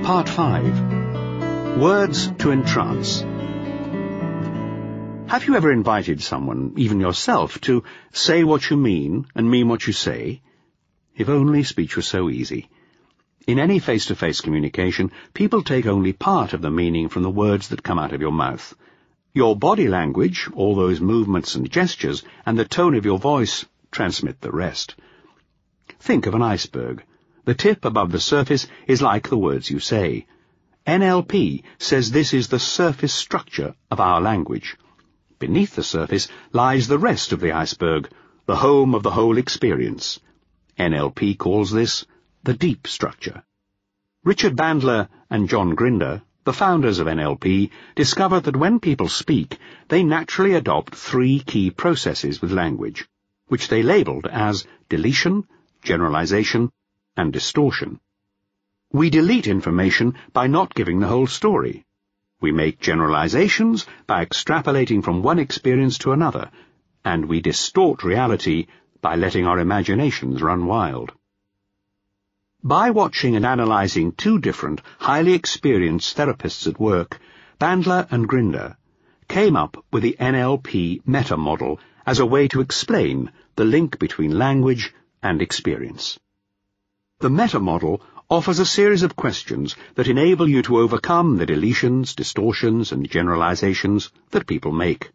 Part 5. Words to Entrance. Have you ever invited someone, even yourself, to say what you mean and mean what you say? If only speech was so easy. In any face-to-face communication, people take only part of the meaning from the words that come out of your mouth. Your body language, all those movements and gestures, and the tone of your voice transmit the rest. Think of an iceberg. The tip above the surface is like the words you say. NLP says this is the surface structure of our language. Beneath the surface lies the rest of the iceberg, the home of the whole experience. NLP calls this the deep structure. Richard Bandler and John Grinder, the founders of NLP, discovered that when people speak, they naturally adopt three key processes with language, which they labeled as deletion, generalization, and distortion. We delete information by not giving the whole story. We make generalizations by extrapolating from one experience to another, and we distort reality by letting our imaginations run wild. By watching and analyzing two different, highly experienced therapists at work, Bandler and Grinder came up with the NLP meta-model as a way to explain the link between language and experience. The meta-model offers a series of questions that enable you to overcome the deletions, distortions, and generalizations that people make.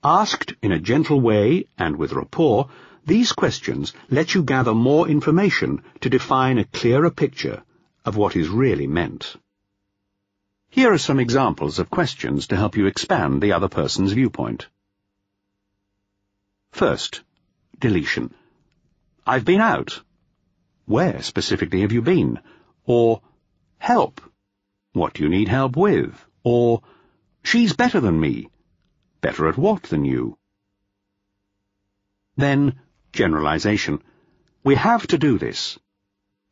Asked in a gentle way and with rapport, these questions let you gather more information to define a clearer picture of what is really meant. Here are some examples of questions to help you expand the other person's viewpoint. First, deletion. I've been out. Where specifically have you been? Or, help. What do you need help with? Or, she's better than me. Better at what than you? Then, generalization. We have to do this.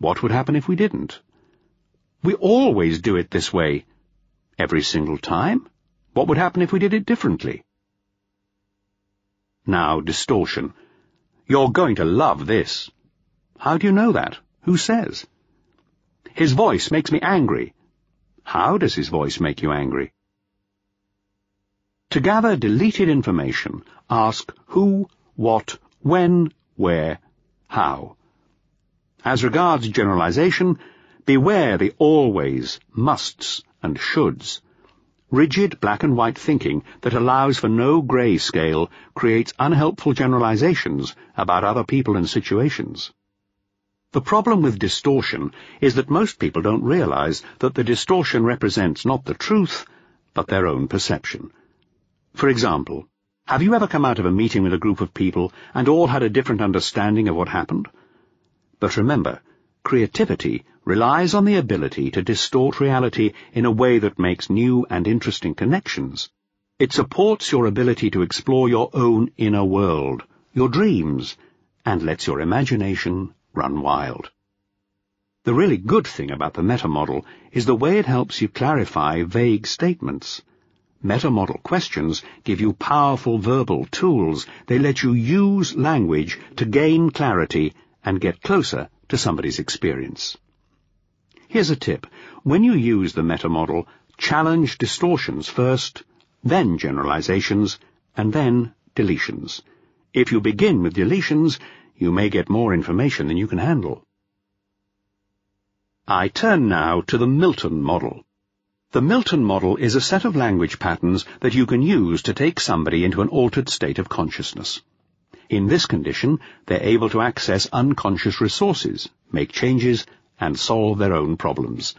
What would happen if we didn't? We always do it this way. Every single time? What would happen if we did it differently? Now, distortion. You're going to love this. How do you know that? Who says? His voice makes me angry. How does his voice make you angry? To gather deleted information, ask who, what, when, where, how. As regards generalization, beware the always, musts, and shoulds. Rigid black and white thinking that allows for no grey scale creates unhelpful generalizations about other people and situations. The problem with distortion is that most people don't realize that the distortion represents not the truth, but their own perception. For example, have you ever come out of a meeting with a group of people and all had a different understanding of what happened? But remember, creativity relies on the ability to distort reality in a way that makes new and interesting connections. It supports your ability to explore your own inner world, your dreams, and lets your imagination run wild. The really good thing about the meta-model is the way it helps you clarify vague statements. Meta-model questions give you powerful verbal tools. They let you use language to gain clarity and get closer to somebody's experience. Here's a tip. When you use the meta-model, challenge distortions first, then generalizations, and then deletions. If you begin with deletions, you may get more information than you can handle. I turn now to the Milton model. The Milton model is a set of language patterns that you can use to take somebody into an altered state of consciousness. In this condition, they're able to access unconscious resources, make changes, and solve their own problems.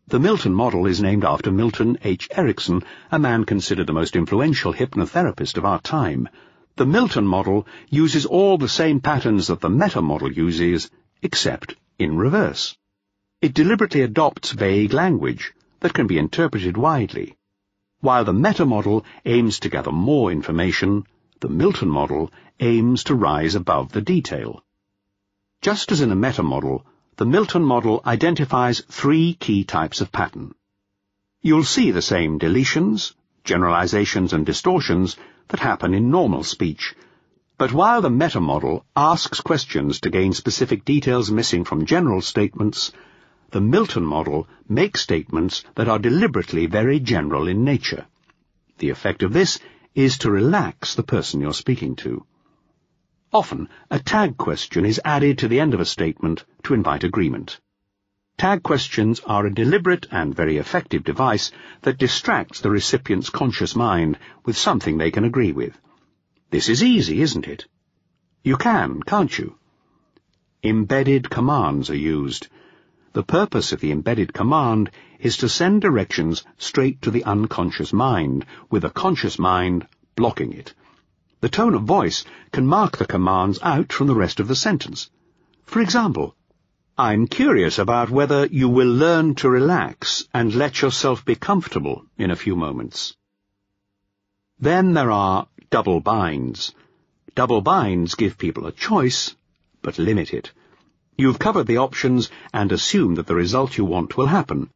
The Milton model is named after Milton H. Erickson, a man considered the most influential hypnotherapist of our time. The Milton model uses all the same patterns that the meta-model uses, except in reverse. It deliberately adopts vague language that can be interpreted widely. While the meta-model aims to gather more information, the Milton model aims to rise above the detail. Just as in a meta-model, the Milton model identifies three key types of pattern. You'll see the same deletions, generalizations, and distortions that happen in normal speech, but while the meta-model asks questions to gain specific details missing from general statements, the Milton model makes statements that are deliberately very general in nature. The effect of this is to relax the person you're speaking to. Often, a tag question is added to the end of a statement to invite agreement. Tag questions are a deliberate and very effective device that distracts the recipient's conscious mind with something they can agree with. This is easy, isn't it? You can, can't you? Embedded commands are used. The purpose of the embedded command is to send directions straight to the unconscious mind, with a conscious mind blocking it. The tone of voice can mark the commands out from the rest of the sentence. For example, I'm curious about whether you will learn to relax and let yourself be comfortable in a few moments. Then there are double binds. Double binds give people a choice, but limit it. You've covered the options and assume that the result you want will happen.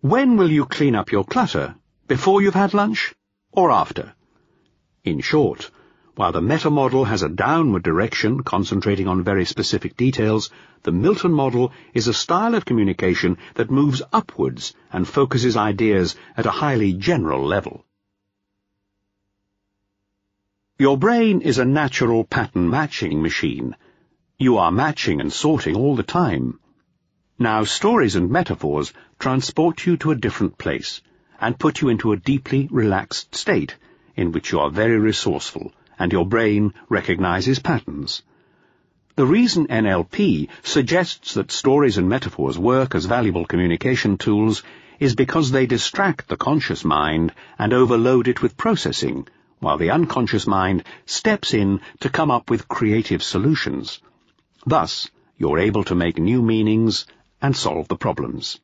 When will you clean up your clutter? Before you've had lunch? Or after? In short, while the meta model has a downward direction concentrating on very specific details, the Milton model is a style of communication that moves upwards and focuses ideas at a highly general level. Your brain is a natural pattern matching machine. You are matching and sorting all the time. Now, stories and metaphors transport you to a different place and put you into a deeply relaxed state in which you are very resourceful and your brain recognizes patterns. The reason NLP suggests that stories and metaphors work as valuable communication tools is because they distract the conscious mind and overload it with processing, while the unconscious mind steps in to come up with creative solutions. Thus, you're able to make new meanings and solve the problems.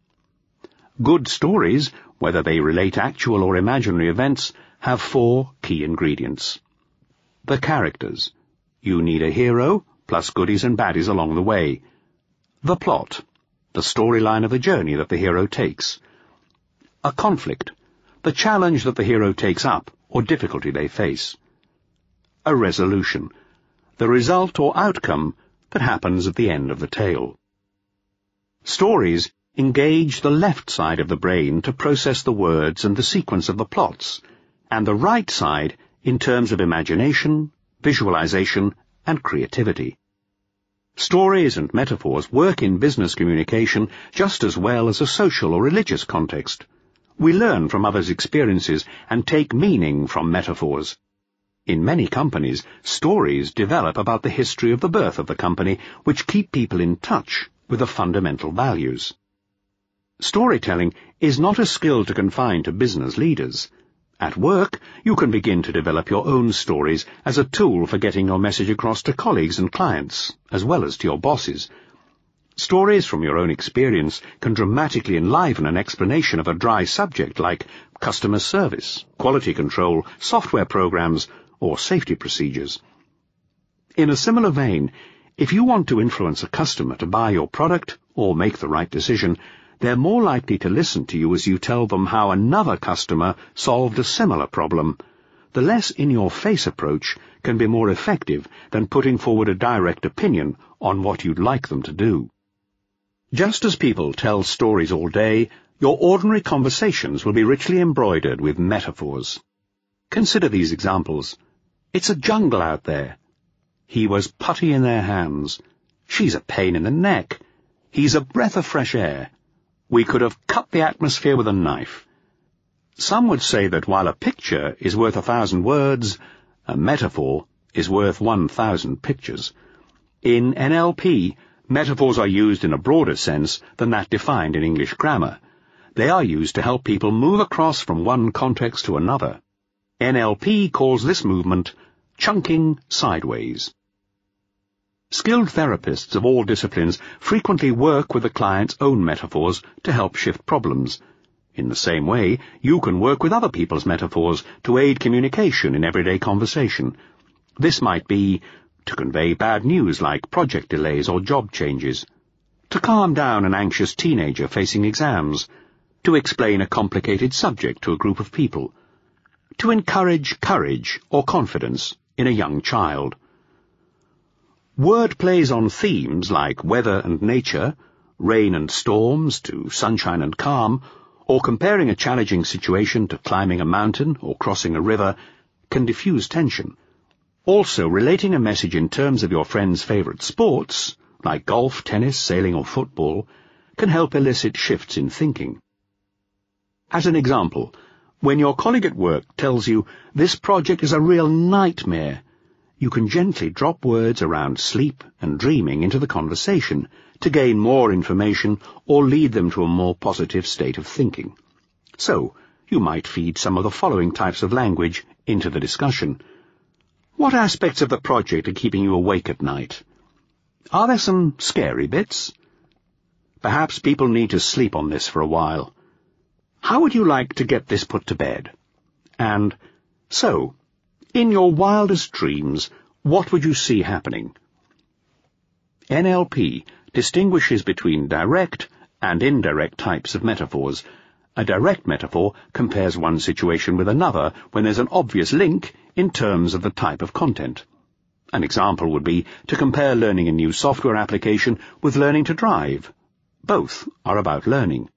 Good stories, whether they relate actual or imaginary events, have 4 key ingredients. The characters. You need a hero, plus goodies and baddies along the way. The plot. The storyline of the journey that the hero takes. A conflict. The challenge that the hero takes up, or difficulty they face. A resolution. The result or outcome that happens at the end of the tale. Stories engage the left side of the brain to process the words and the sequence of the plots, and the right side in terms of imagination, visualization, and creativity. Stories and metaphors work in business communication just as well as a social or religious context. We learn from others' experiences and take meaning from metaphors. In many companies, stories develop about the history of the birth of the company, which keep people in touch with the fundamental values. Storytelling is not a skill to confine to business leaders. At work, you can begin to develop your own stories as a tool for getting your message across to colleagues and clients, as well as to your bosses. Stories from your own experience can dramatically enliven an explanation of a dry subject like customer service, quality control, software programs, or safety procedures. In a similar vein, if you want to influence a customer to buy your product or make the right decision, they're more likely to listen to you as you tell them how another customer solved a similar problem. The less in-your-face approach can be more effective than putting forward a direct opinion on what you'd like them to do. Just as people tell stories all day, your ordinary conversations will be richly embroidered with metaphors. Consider these examples. It's a jungle out there. He was putty in their hands. She's a pain in the neck. He's a breath of fresh air. We could have cut the atmosphere with a knife. Some would say that while a picture is worth 1,000 words, a metaphor is worth 1,000 pictures. In NLP, metaphors are used in a broader sense than that defined in English grammar. They are used to help people move across from one context to another. NLP calls this movement chunking sideways. Skilled therapists of all disciplines frequently work with the client's own metaphors to help shift problems. In the same way, you can work with other people's metaphors to aid communication in everyday conversation. This might be to convey bad news like project delays or job changes, to calm down an anxious teenager facing exams, to explain a complicated subject to a group of people, to encourage courage or confidence in a young child. Word plays on themes like weather and nature, rain and storms to sunshine and calm, or comparing a challenging situation to climbing a mountain or crossing a river, can diffuse tension. Also, relating a message in terms of your friend's favourite sports, like golf, tennis, sailing or football, can help elicit shifts in thinking. As an example, when your colleague at work tells you, "This project is a real nightmare," you can gently drop words around sleep and dreaming into the conversation to gain more information or lead them to a more positive state of thinking. So, you might feed some of the following types of language into the discussion. What aspects of the project are keeping you awake at night? Are there some scary bits? Perhaps people need to sleep on this for a while. How would you like to get this put to bed? And, so, in your wildest dreams, what would you see happening? NLP distinguishes between direct and indirect types of metaphors. A direct metaphor compares one situation with another when there's an obvious link in terms of the type of content. An example would be to compare learning a new software application with learning to drive. Both are about learning.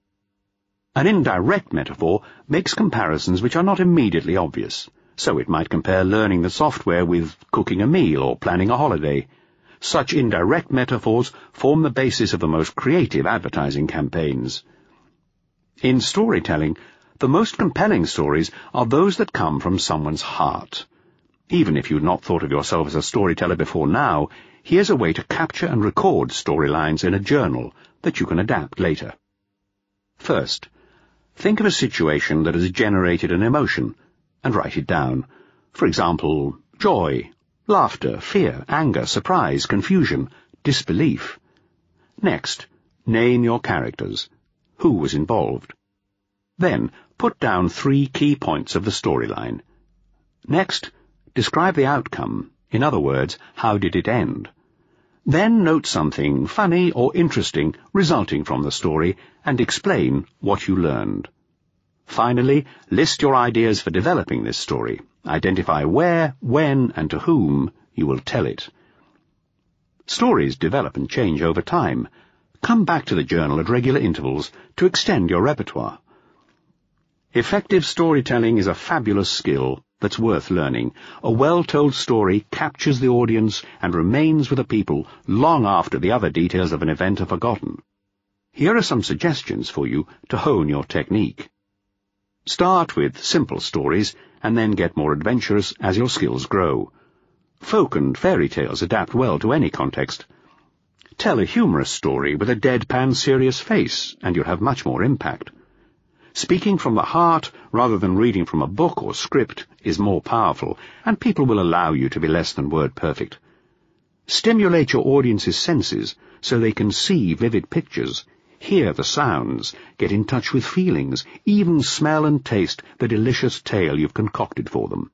An indirect metaphor makes comparisons which are not immediately obvious, so it might compare learning the software with cooking a meal or planning a holiday. Such indirect metaphors form the basis of the most creative advertising campaigns. In storytelling, the most compelling stories are those that come from someone's heart. Even if you'd not thought of yourself as a storyteller before now, here's a way to capture and record storylines in a journal that you can adapt later. First, think of a situation that has generated an emotion and write it down. For example, joy, laughter, fear, anger, surprise, confusion, disbelief. Next, name your characters. Who was involved? Then, put down 3 key points of the storyline. Next, describe the outcome. In other words, how did it end? Then note something funny or interesting resulting from the story and explain what you learned. Finally, list your ideas for developing this story. Identify where, when, and to whom you will tell it. Stories develop and change over time. Come back to the journal at regular intervals to extend your repertoire. Effective storytelling is a fabulous skill that's worth learning. A well-told story captures the audience and remains with the people long after the other details of an event are forgotten. Here are some suggestions for you to hone your technique. Start with simple stories and then get more adventurous as your skills grow. Folk and fairy tales adapt well to any context. Tell a humorous story with a deadpan serious face and you'll have much more impact. Speaking from the heart rather than reading from a book or script is more powerful, and people will allow you to be less than word perfect. Stimulate your audience's senses so they can see vivid pictures, hear the sounds, get in touch with feelings, even smell and taste the delicious tale you've concocted for them.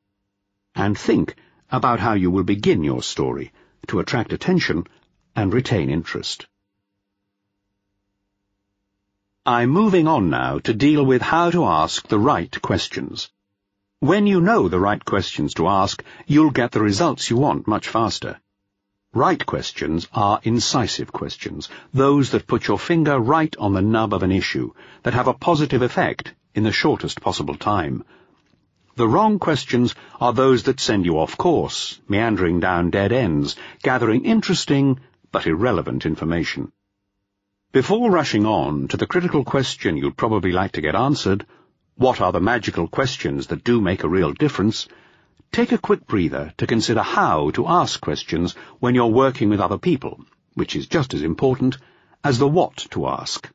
And think about how you will begin your story to attract attention and retain interest. I'm moving on now to deal with how to ask the right questions. When you know the right questions to ask, you'll get the results you want much faster. Right questions are incisive questions, those that put your finger right on the nub of an issue, that have a positive effect in the shortest possible time. The wrong questions are those that send you off course, meandering down dead ends, gathering interesting but irrelevant information. Before rushing on to the critical question you'd probably like to get answered, what are the magical questions that do make a real difference, take a quick breather to consider how to ask questions when you're working with other people, which is just as important as the what to ask.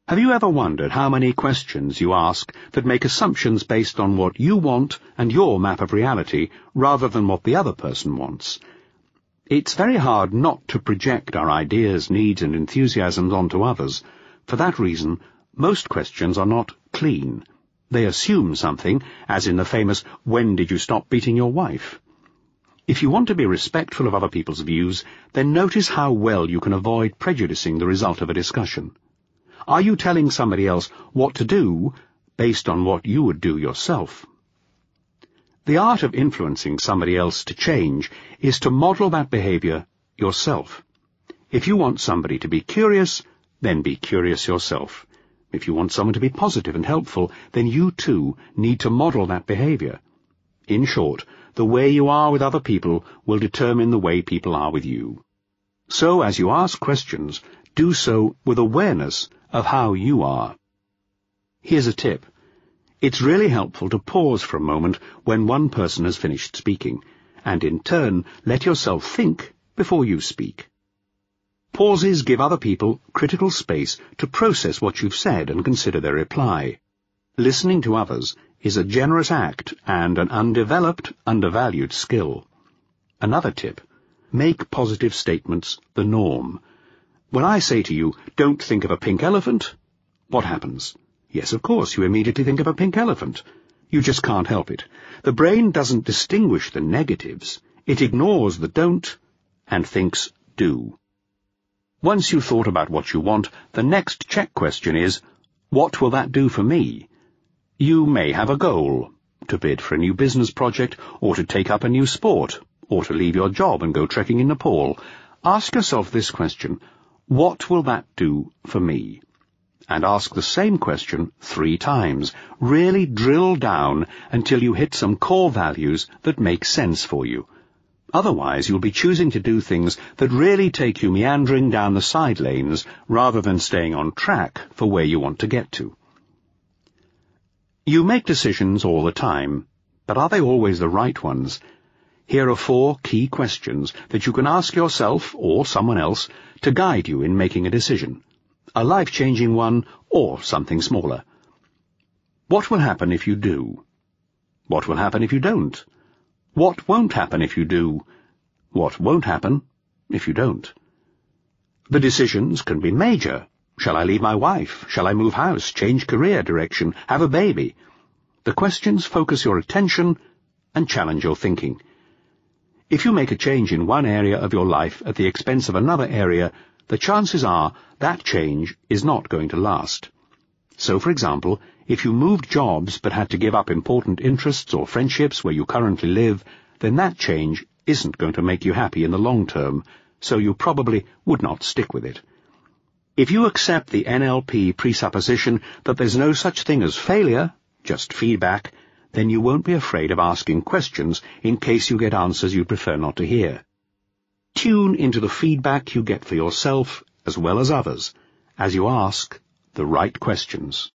Have you ever wondered how many questions you ask that make assumptions based on what you want and your map of reality rather than what the other person wants? It's very hard not to project our ideas, needs, and enthusiasms onto others. For that reason, most questions are not clean. They assume something, as in the famous, "When did you stop beating your wife?" If you want to be respectful of other people's views, then notice how well you can avoid prejudicing the result of a discussion. Are you telling somebody else what to do based on what you would do yourself? The art of influencing somebody else to change is to model that behavior yourself. If you want somebody to be curious, Then be curious yourself. If you want someone to be positive and helpful, then you too need to model that behavior. In short, the way you are with other people will determine the way people are with you. So, as you ask questions, do so with awareness of how you are. Here's a tip. It's really helpful to pause for a moment when one person has finished speaking, and in turn let yourself think before you speak. Pauses give other people critical space to process what you've said and consider their reply. Listening to others is a generous act and an undeveloped, undervalued skill. Another tip. Make positive statements the norm. When I say to you, don't think of a pink elephant, what happens? Yes, of course, you immediately think of a pink elephant. You just can't help it. The brain doesn't distinguish the negatives. It ignores the don't and thinks do. Once you've thought about what you want, the next check question is, what will that do for me? You may have a goal, to bid for a new business project, or to take up a new sport, or to leave your job and go trekking in Nepal. Ask yourself this question, what will that do for me? And ask the same question 3 times. Really drill down until you hit some core values that make sense for you. Otherwise, you'll be choosing to do things that really take you meandering down the side lanes rather than staying on track for where you want to get to. You make decisions all the time, but are they always the right ones? Here are 4 key questions that you can ask yourself or someone else to guide you in making a decision. A life-changing one or something smaller. What will happen if you do? What will happen if you don't? What won't happen if you do? What won't happen if you don't? The decisions can be major. Shall I leave my wife? Shall I move house, change career direction, have a baby? The questions focus your attention and challenge your thinking. If you make a change in one area of your life at the expense of another area, the chances are that change is not going to last. So, for example, if you moved jobs but had to give up important interests or friendships where you currently live, then that change isn't going to make you happy in the long term, so you probably would not stick with it. If you accept the NLP presupposition that there's no such thing as failure, just feedback, then you won't be afraid of asking questions in case you get answers you'd prefer not to hear. Tune into the feedback you get for yourself as well as others as you ask the right questions.